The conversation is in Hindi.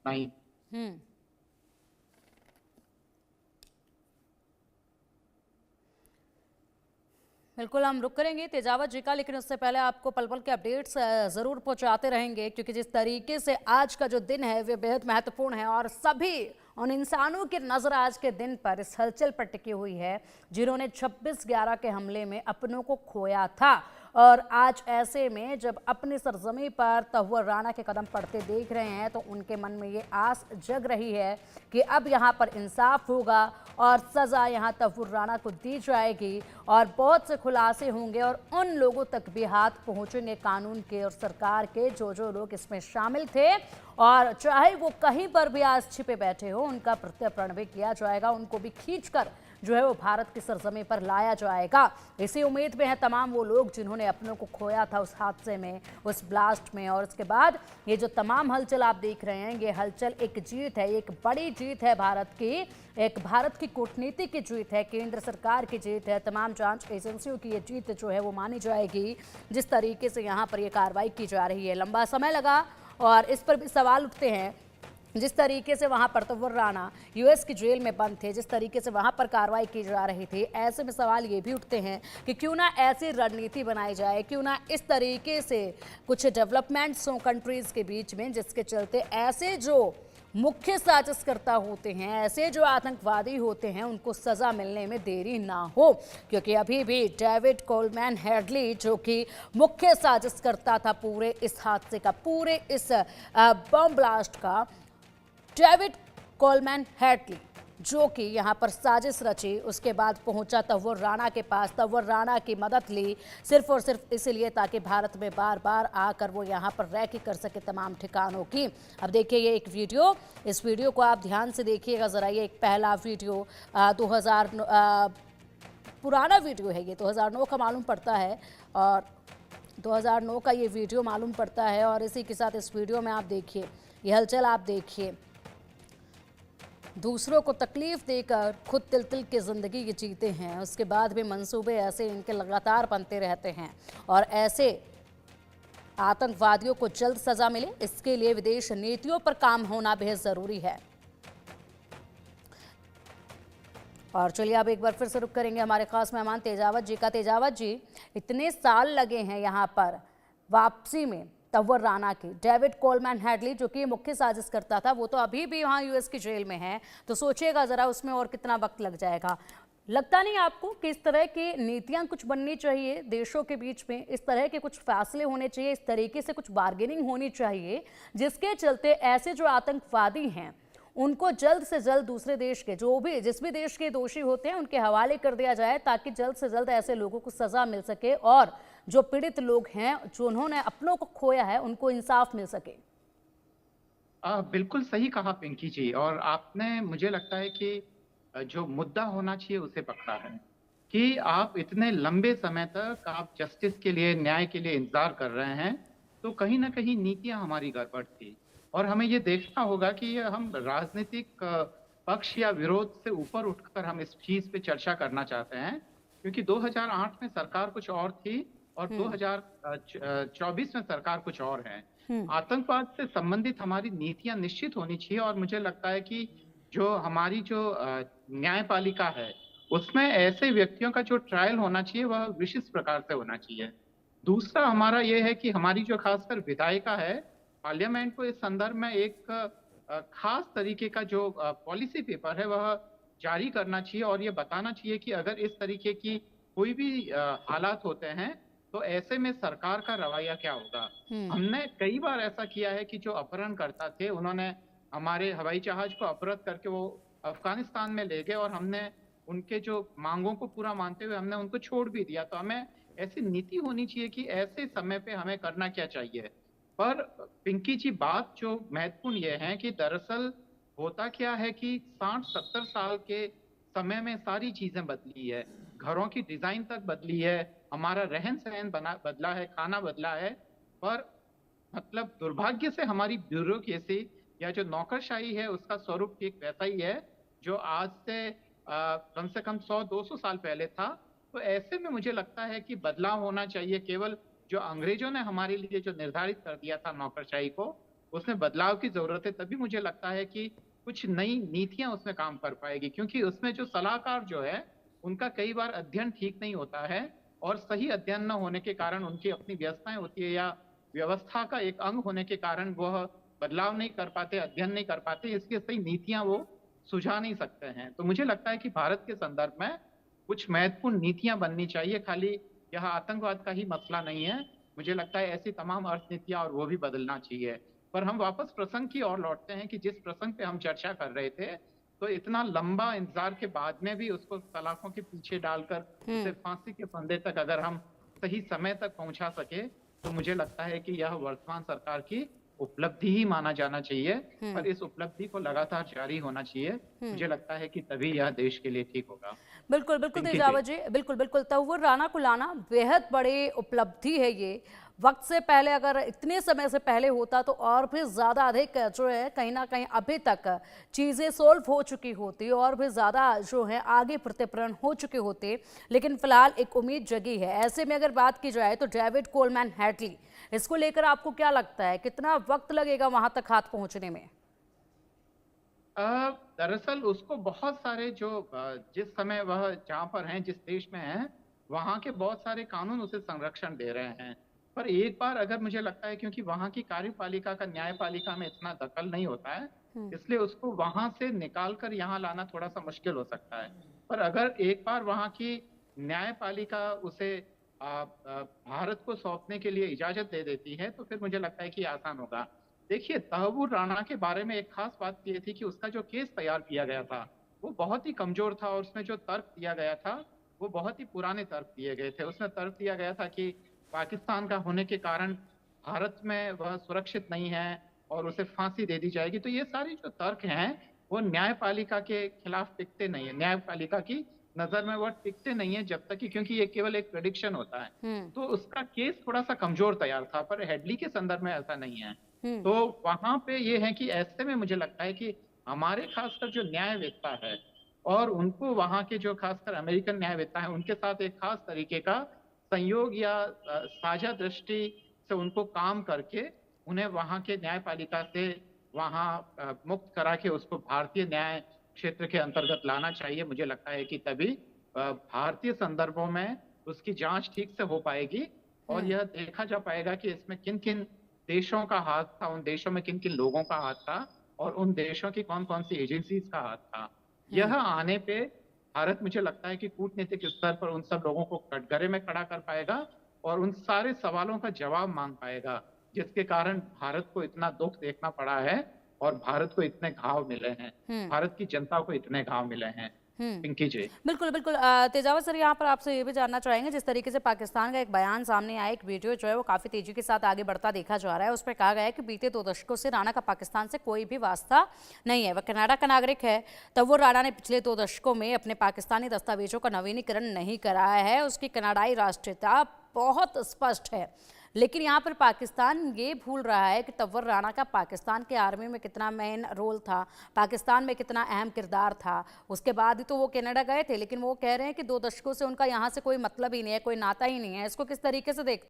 उतना ही। हम्म। बिल्कुल, हम रुक करेंगे तेजावत जी का, लेकिन उससे पहले आपको पल पल के अपडेट्स ज़रूर पहुंचाते रहेंगे, क्योंकि जिस तरीके से आज का जो दिन है वे बेहद महत्वपूर्ण है और सभी उन इंसानों की नज़र आज के दिन पर इस हलचल पर टिकी हुई है जिन्होंने 26/11 के हमले में अपनों को खोया था। और आज ऐसे में जब अपनी सरजमी पर तहुवर राणा के कदम पड़ते देख रहे हैं तो उनके मन में ये आस जग रही है कि अब यहाँ पर इंसाफ होगा और सज़ा यहाँ तहुवर राणा को दी जाएगी और बहुत से खुलासे होंगे और उन लोगों तक भी हाथ पहुंचेंगे कानून के और सरकार के जो लोग इसमें शामिल थे, और चाहे वो कहीं पर भी आज छिपे बैठे हो उनका प्रत्यर्पण भी किया जाएगा, उनको भी खींचकर जो है वो भारत की सरजमी पर लाया जाएगा। इसी उम्मीद में है तमाम वो लोग जिन्होंने अपनों को खोया था उस हादसे में, उस ब्लास्ट में। और उसके बाद ये जो तमाम हलचल आप देख रहे हैं, ये हलचल एक जीत है, एक बड़ी जीत है भारत की, एक भारत की कूटनीति की जीत है, केंद्र सरकार की जीत है, तमाम जांच एजेंसियों की ये जीत जो है वो मानी जाएगी। जिस तरीके से यहाँ पर ये कार्रवाई की जा रही है, लंबा समय लगा और इस पर भी सवाल उठते हैं। जिस तरीके से वहां पर तहुवर राणा यूएस की जेल में बंद थे, जिस तरीके से वहां पर कार्रवाई की जा रही थी, ऐसे में सवाल ये भी उठते हैं कि क्यों ना ऐसी रणनीति बनाई जाए, क्यों ना इस तरीके से कुछ डेवलपमेंट्स हों कंट्रीज के बीच में, जिसके चलते ऐसे जो मुख्य साजिशकर्ता होते हैं, ऐसे जो आतंकवादी होते हैं, उनको सजा मिलने में देरी ना हो। क्योंकि अभी भी डेविड कोलमैन हेडली जो कि मुख्य साजिशकर्ता था पूरे इस हादसे का, पूरे इस बम ब्लास्ट का, डेविड कोलमैन हेडली जो कि यहाँ पर साजिश रची, उसके बाद पहुंचा तहुवर राणा के पास, तहुवर राणा की मदद ली सिर्फ और सिर्फ इसलिए ताकि भारत में बार बार आकर वो यहाँ पर रैकी कर सके तमाम ठिकानों की। अब देखिए ये एक वीडियो, इस वीडियो को आप ध्यान से देखिएगा ज़रा। ये एक पहला वीडियो 2000 पुराना वीडियो है, ये 2009 का मालूम पड़ता है और 2009 का ये वीडियो मालूम पड़ता है। और इसी के साथ इस वीडियो में आप देखिए ये हलचल, आप देखिए दूसरों को तकलीफ देकर खुद तिल तिल की ज़िंदगी ये जीते हैं, उसके बाद भी मंसूबे ऐसे इनके लगातार बनते रहते हैं और ऐसे आतंकवादियों को जल्द सजा मिले, इसके लिए विदेश नीतियों पर काम होना बेहद ज़रूरी है। और चलिए अब एक बार फिर से रुक करेंगे हमारे खास मेहमान तेजावत जी का। तेजावत जी, इतने साल लगे हैं यहाँ पर वापसी में तहुवर राणा की, डेविड कोलमैन हेडली जो कि मुख्य साजिश करता था वो तो अभी भी वहाँ यूएस की जेल में है, तो सोचिएगा ज़रा उसमें और कितना वक्त लग जाएगा। लगता नहीं आपको कि इस तरह की नीतियाँ कुछ बननी चाहिए देशों के बीच में, इस तरह के कुछ फैसले होने चाहिए, इस तरीके से कुछ बार्गेनिंग होनी चाहिए जिसके चलते ऐसे जो आतंकवादी हैं उनको जल्द से जल्द दूसरे देश के जिस भी देश के दोषी होते हैं उनके हवाले कर दिया जाए, ताकि जल्द से जल्द ऐसे लोगों को सजा मिल सके और जो पीड़ित लोग हैं जो उन्होंने अपनों को खोया है उनको इंसाफ मिल सके। बिल्कुल सही कहा पिंकी जी। और आपने, मुझे लगता है कि जो मुद्दा होना चाहिए उसे पकड़ा है कि आप इतने लंबे समय तक आप जस्टिस के लिए, न्याय के लिए इंतजार कर रहे हैं, तो कहीं ना कहीं नीतियां हमारी गड़बड़ थी। और हमें ये देखना होगा कि ये हम राजनीतिक पक्ष या विरोध से ऊपर उठकर हम इस चीज पे चर्चा करना चाहते हैं, क्योंकि 2008 में सरकार कुछ और थी और 2024 में सरकार कुछ और है। आतंकवाद से संबंधित हमारी नीतियां निश्चित होनी चाहिए। और मुझे लगता है कि जो हमारी जो न्यायपालिका है उसमें ऐसे व्यक्तियों का जो ट्रायल होना चाहिए वह विशिष्ट प्रकार से होना चाहिए। दूसरा हमारा यह है कि हमारी जो खासकर विधायिका है, पार्लियामेंट को इस संदर्भ में एक खास तरीके का जो पॉलिसी पेपर है वह जारी करना चाहिए और ये बताना चाहिए कि अगर इस तरीके की कोई भी हालात होते हैं तो ऐसे में सरकार का रवैया क्या होगा। हमने कई बार ऐसा किया है कि जो अपहरणकर्ता थे उन्होंने हमारे हवाई जहाज को अपहृत करके वो अफगानिस्तान में ले गए और हमने उनके जो मांगों को पूरा मानते हुए हमने उनको छोड़ भी दिया। तो हमें ऐसी नीति होनी चाहिए कि ऐसे समय पे हमें करना क्या चाहिए। पर पिंकी जी, बात जो महत्वपूर्ण ये है कि दरअसल होता क्या है कि 60-70 साल के समय में सारी चीजें बदली है, घरों की डिजाइन तक बदली है, हमारा रहन सहन बदला है, खाना बदला है। पर मतलब दुर्भाग्य से हमारी ब्यूरोक्रेसी या जो नौकरशाही है उसका स्वरूप ठीक वैसा ही है जो आज से कम से कम 100-200 साल पहले था। तो ऐसे में मुझे लगता है कि बदलाव होना चाहिए। केवल जो अंग्रेजों ने हमारे लिए जो निर्धारित कर दिया था नौकरशाही को, उसमें बदलाव की ज़रूरत है, तभी मुझे लगता है कि कुछ नई नीतियाँ उसमें काम कर पाएगी। क्योंकि उसमें जो सलाहकार जो है, उनका कई बार अध्ययन ठीक नहीं होता है और सही अध्ययन न होने के कारण उनकी अपनी व्यवस्थाएँ होती है या व्यवस्था का एक अंग होने के कारण वह बदलाव नहीं कर पाते, अध्ययन नहीं कर पाते, इसलिए सही नीतियाँ वो सुझा नहीं सकते हैं। तो मुझे लगता है कि भारत के संदर्भ में कुछ महत्वपूर्ण नीतियाँ बननी चाहिए, खाली यह आतंकवाद का ही मसला नहीं है। मुझे लगता है ऐसी तमाम अर्थनीतियाँ और वो भी बदलना चाहिए। पर हम वापस प्रसंग की ओर लौटते हैं कि जिस प्रसंग पे हम चर्चा कर रहे थे, तो इतना लंबा इंतज़ार के बाद में भी उसको सलाखों के पीछे डालकर उसे हुँ। फांसी के फंदे तक अगर हम सही समय तक पहुँचा सके, तो मुझे लगता है कि यह वर्तमान सरकार की उपलब्धि ही माना जाना चाहिए। हुँ। पर इस उपलब्धि को लगातार जारी होना चाहिए। हुँ। मुझे लगता है कि तभी यह देश के लिए ठीक होगा। बिल्कुल, बिल्कुल पिंकी जी। तेजावत जी। बिल्कुल, बिल्कुल तहुवर राणा को लाना बेहद बड़ी उपलब्धि है ये। वक़्त से पहले अगर इतने समय से पहले होता तो और भी ज़्यादा अधिक जो है कहीं न कहीं अभी तक चीज़ें सॉल्व हो चुकी होती और भी ज़्यादा जो है आगे प्रत्यर्पण हो चुके होते। लेकिन फ़िलहाल एक उम्मीद जगी है। ऐसे में अगर बात की जाए तो डेविड कोलमैन हैडली, इसको लेकर आपको क्या लगता है? कितना वक़्त लगेगा वहाँ तक हाथ पहुँचने में? अ, दरअसल उसको बहुत सारे जो जिस समय वह जहाँ पर हैं, जिस देश में हैं, वहाँ के बहुत सारे कानून उसे संरक्षण दे रहे हैं। पर एक बार अगर मुझे लगता है क्योंकि वहाँ की कार्यपालिका का न्यायपालिका में इतना दखल नहीं होता है, हुँ। इसलिए उसको वहाँ से निकाल कर यहाँ लाना थोड़ा-सा मुश्किल हो सकता है। पर अगर एक बार वहाँ की न्यायपालिका उसे भारत को सौंपने के लिए इजाज़त दे देती है, तो फिर मुझे लगता है कि आसान होगा। देखिए, तहव्वुर राणा के बारे में एक ख़ास बात ये थी कि उसका जो केस तैयार किया गया था, वो बहुत ही कमज़ोर था और उसमें जो तर्क दिया गया था, वो बहुत ही पुराने तर्क दिए गए थे। उसमें तर्क दिया गया था कि पाकिस्तान का होने के कारण भारत में वह सुरक्षित नहीं है और उसे फांसी दे दी जाएगी। तो ये सारे जो तर्क हैं, वो न्यायपालिका के खिलाफ टिकते नहीं हैं। न्यायपालिका की नज़र में वो टिकते नहीं हैं जब तक कि क्योंकि ये केवल एक प्रेडिक्शन होता है। हुँ। तो उसका केस थोड़ा-सा कमज़ोर तैयार था, पर हेडली के संदर्भ में ऐसा नहीं है। हुँ। तो वहाँ पे ये है कि ऐसे में मुझे लगता है कि हमारे खासकर जो न्यायवेत्ता है और उनको वहाँ के जो खासकर अमेरिकन न्यायवेत्ता हैं, उनके साथ एक खास तरीके का संयोग या साझा दृष्टि से उनको काम करके उन्हें वहाँ के न्यायपालिका से वहाँ मुक्त करा के उसको भारतीय न्याय क्षेत्र के अंतर्गत लाना चाहिए। मुझे लगता है कि तभी भारतीय संदर्भों में उसकी जाँच ठीक से हो पाएगी और हुँ। यह देखा जा पाएगा कि इसमें किन-किन देशों का हाथ था, उन देशों में किन-किन लोगों का हाथ था और उन देशों की कौन-कौन सी एजेंसीज़ का हाथ था। हुँ। यह आने पे भारत मुझे लगता है कि कूटनीतिक स्तर पर उन सब लोगों को कटघरे में खड़ा कर पाएगा और उन सारे सवालों का जवाब माँग पाएगा, जिसके कारण भारत को इतना दुःख देखना पड़ा है और भारत को इतने घाव मिले हैं। हुँ। भारत की जनता को इतने घाव मिले हैं। हुँ। पिंकी जी। बिल्कुल, बिल्कुल तेजावत सर यहाँ पर आपसे ये भी जानना चाहेंगे जिस तरीके से पाकिस्तान का एक बयान सामने आया, एक वीडियो जो है वो काफ़ी तेज़ी के साथ आगे बढ़ता देखा जा रहा है। उसमें कहा गया है कि बीते 2 दशकों से राणा का पाकिस्तान से कोई भी वास्ता नहीं है। वह कनाडा का नागरिक है। तहुव्वुर राणा ने पिछले 2 दशकों में अपने पाकिस्तानी दस्तावेज़ों का नवीनीकरण नहीं कराया है। उसकी कनाडाई राष्ट्रीयता बहुत स्पष्ट है। लेकिन यहाँ पर पाकिस्तान ये भूल रहा है कि तहुव्वुर राणा का पाकिस्तान के आर्मी में कितना मेन रोल था, पाकिस्तान में कितना अहम किरदार था। उसके बाद ही तो वो कनाडा गए थे, लेकिन वो कह रहे हैं कि 2 दशकों से उनका यहाँ से कोई मतलब ही नहीं है, कोई नाता ही नहीं है। इसको किस तरीके से देखते